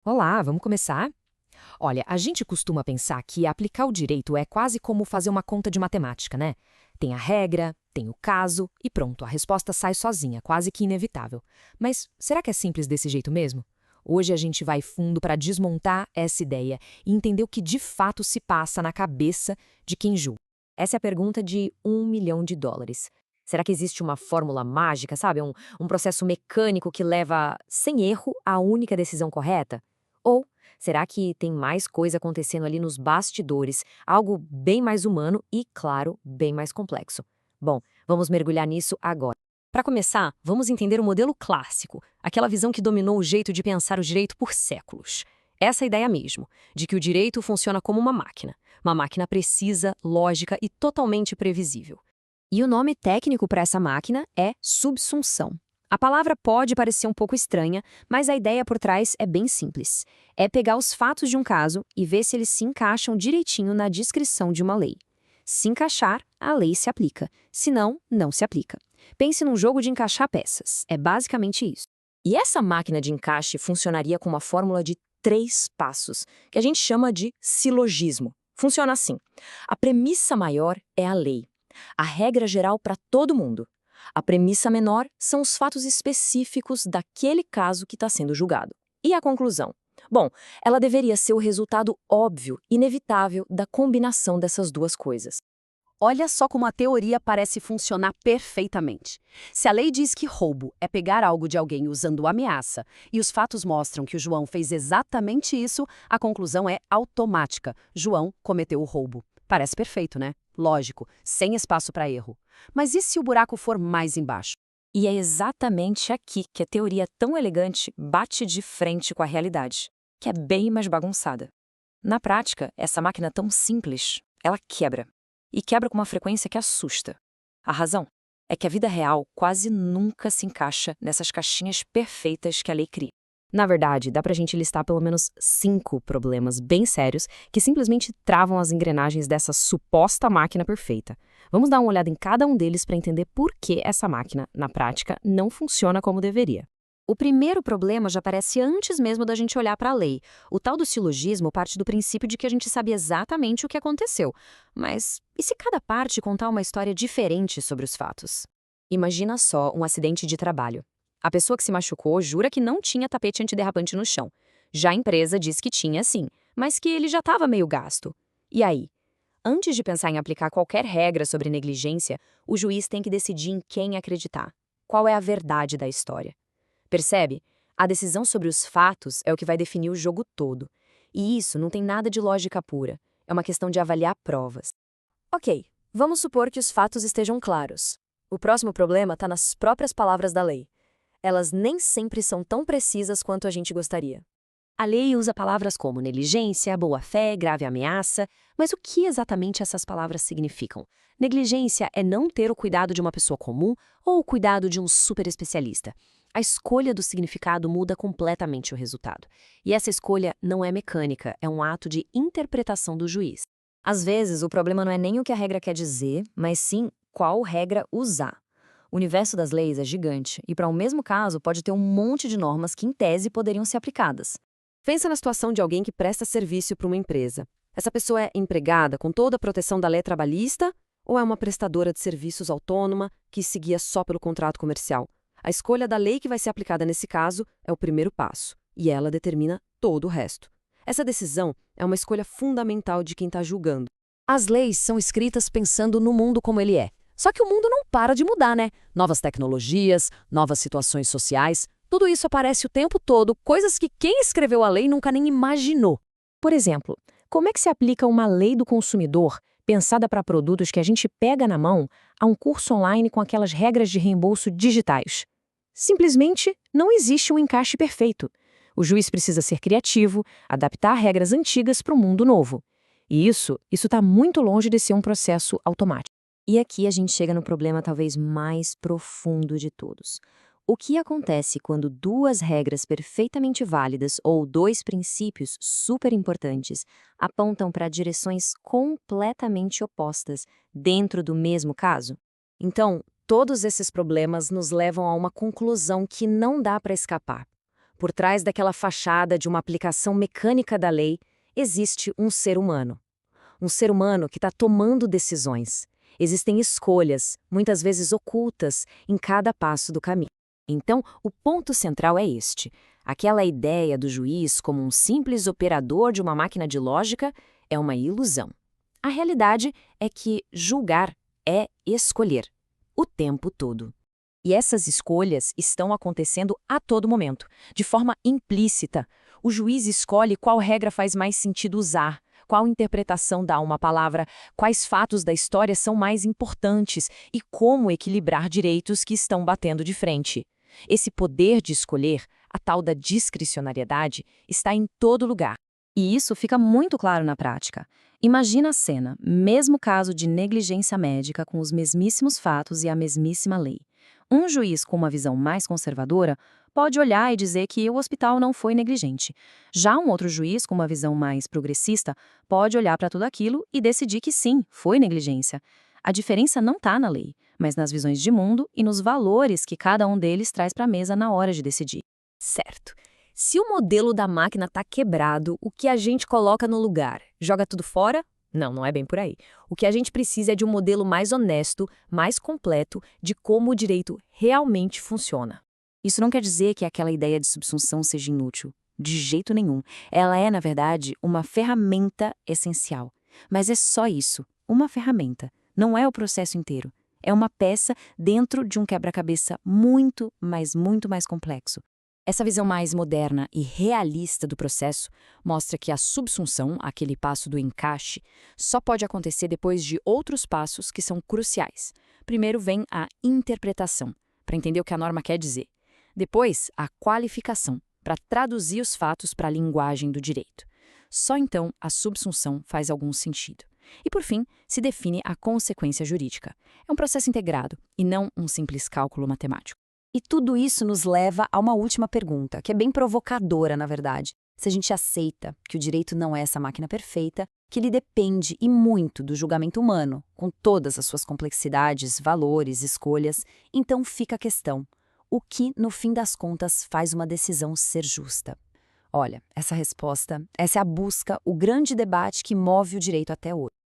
Olá, vamos começar? Olha, a gente costuma pensar que aplicar o direito é quase como fazer uma conta de matemática, né? Tem a regra, tem o caso e pronto, a resposta sai sozinha, quase que inevitável. Mas será que é simples desse jeito mesmo? Hoje a gente vai fundo para desmontar essa ideia e entender o que de fato se passa na cabeça de quem julga. Essa é a pergunta de US$ 1 milhão. Será que existe uma fórmula mágica, sabe? Um processo mecânico que leva, sem erro, à única decisão correta? Ou será que tem mais coisa acontecendo ali nos bastidores, algo bem mais humano e, claro, bem mais complexo? Bom, vamos mergulhar nisso agora. Para começar, vamos entender o modelo clássico, aquela visão que dominou o jeito de pensar o direito por séculos. Essa ideia mesmo, de que o direito funciona como uma máquina precisa, lógica e totalmente previsível. E o nome técnico para essa máquina é subsunção. A palavra pode parecer um pouco estranha, mas a ideia por trás é bem simples. É pegar os fatos de um caso e ver se eles se encaixam direitinho na descrição de uma lei. Se encaixar, a lei se aplica. Se não, não se aplica. Pense num jogo de encaixar peças. É basicamente isso. E essa máquina de encaixe funcionaria com uma fórmula de 3 passos, que a gente chama de silogismo. Funciona assim. A premissa maior é a lei. A regra geral para todo mundo. A premissa menor são os fatos específicos daquele caso que está sendo julgado. E a conclusão? Bom, ela deveria ser o resultado óbvio, inevitável da combinação dessas duas coisas. Olha só como a teoria parece funcionar perfeitamente. Se a lei diz que roubo é pegar algo de alguém usando ameaça, e os fatos mostram que o João fez exatamente isso, a conclusão é automática: João cometeu o roubo. Parece perfeito, né? Lógico, sem espaço para erro. Mas e se o buraco for mais embaixo? E é exatamente aqui que a teoria tão elegante bate de frente com a realidade, que é bem mais bagunçada. Na prática, essa máquina tão simples, ela quebra. E quebra com uma frequência que assusta. A razão é que a vida real quase nunca se encaixa nessas caixinhas perfeitas que a lei cria. Na verdade, dá pra gente listar pelo menos 5 problemas bem sérios que simplesmente travam as engrenagens dessa suposta máquina perfeita. Vamos dar uma olhada em cada um deles para entender por que essa máquina, na prática, não funciona como deveria. O primeiro problema já aparece antes mesmo da gente olhar para a lei. O tal do silogismo parte do princípio de que a gente sabe exatamente o que aconteceu. Mas e se cada parte contar uma história diferente sobre os fatos? Imagina só um acidente de trabalho. A pessoa que se machucou jura que não tinha tapete antiderrapante no chão. Já a empresa diz que tinha sim, mas que ele já estava meio gasto. E aí? Antes de pensar em aplicar qualquer regra sobre negligência, o juiz tem que decidir em quem acreditar. Qual é a verdade da história? Percebe? A decisão sobre os fatos é o que vai definir o jogo todo. E isso não tem nada de lógica pura. É uma questão de avaliar provas. Ok, vamos supor que os fatos estejam claros. O próximo problema está nas próprias palavras da lei. Elas nem sempre são tão precisas quanto a gente gostaria. A lei usa palavras como negligência, boa-fé, grave ameaça, mas o que exatamente essas palavras significam? Negligência é não ter o cuidado de uma pessoa comum ou o cuidado de um super especialista. A escolha do significado muda completamente o resultado. E essa escolha não é mecânica, é um ato de interpretação do juiz. Às vezes, o problema não é nem o que a regra quer dizer, mas sim qual regra usar. O universo das leis é gigante e, para o mesmo caso, pode ter um monte de normas que, em tese, poderiam ser aplicadas. Pensa na situação de alguém que presta serviço para uma empresa. Essa pessoa é empregada com toda a proteção da lei trabalhista ou é uma prestadora de serviços autônoma que se guia só pelo contrato comercial? A escolha da lei que vai ser aplicada nesse caso é o primeiro passo, e ela determina todo o resto. Essa decisão é uma escolha fundamental de quem está julgando. As leis são escritas pensando no mundo como ele é. Só que o mundo não para de mudar, né? Novas tecnologias, novas situações sociais, tudo isso aparece o tempo todo, coisas que quem escreveu a lei nunca nem imaginou. Por exemplo, como é que se aplica uma lei do consumidor, pensada para produtos que a gente pega na mão, a um curso online com aquelas regras de reembolso digitais? Simplesmente não existe um encaixe perfeito. O juiz precisa ser criativo, adaptar regras antigas para o mundo novo. E isso está muito longe de ser um processo automático. E aqui a gente chega no problema talvez mais profundo de todos. O que acontece quando duas regras perfeitamente válidas ou dois princípios super importantes apontam para direções completamente opostas dentro do mesmo caso? Então, todos esses problemas nos levam a uma conclusão que não dá para escapar. Por trás daquela fachada de uma aplicação mecânica da lei, existe um ser humano. Um ser humano que está tomando decisões. Existem escolhas, muitas vezes ocultas, em cada passo do caminho. Então, o ponto central é este. Aquela ideia do juiz como um simples operador de uma máquina de lógica é uma ilusão. A realidade é que julgar é escolher, o tempo todo. E essas escolhas estão acontecendo a todo momento, de forma implícita. O juiz escolhe qual regra faz mais sentido usar, qual interpretação dá a uma palavra, quais fatos da história são mais importantes e como equilibrar direitos que estão batendo de frente. Esse poder de escolher, a tal da discricionariedade, está em todo lugar. E isso fica muito claro na prática. Imagina a cena, mesmo caso de negligência médica com os mesmíssimos fatos e a mesmíssima lei. Um juiz com uma visão mais conservadora pode olhar e dizer que o hospital não foi negligente. Já um outro juiz com uma visão mais progressista pode olhar para tudo aquilo e decidir que sim, foi negligência. A diferença não está na lei, mas nas visões de mundo e nos valores que cada um deles traz para a mesa na hora de decidir. Certo. Se o modelo da máquina está quebrado, o que a gente coloca no lugar? Joga tudo fora? Não, não é bem por aí. O que a gente precisa é de um modelo mais honesto, mais completo, de como o direito realmente funciona. Isso não quer dizer que aquela ideia de subsunção seja inútil. De jeito nenhum. Ela é, na verdade, uma ferramenta essencial. Mas é só isso, uma ferramenta. Não é o processo inteiro. É uma peça dentro de um quebra-cabeça muito mais complexo. Essa visão mais moderna e realista do processo mostra que a subsunção, aquele passo do encaixe, só pode acontecer depois de outros passos que são cruciais. Primeiro vem a interpretação, para entender o que a norma quer dizer. Depois, a qualificação, para traduzir os fatos para a linguagem do direito. Só então a subsunção faz algum sentido. E, por fim, se define a consequência jurídica. É um processo integrado e não um simples cálculo matemático. E tudo isso nos leva a uma última pergunta, que é bem provocadora, na verdade. Se a gente aceita que o direito não é essa máquina perfeita, que ele depende e muito do julgamento humano, com todas as suas complexidades, valores, escolhas, então fica a questão: o que, no fim das contas, faz uma decisão ser justa? Olha, essa resposta, essa é a busca, o grande debate que move o direito até hoje.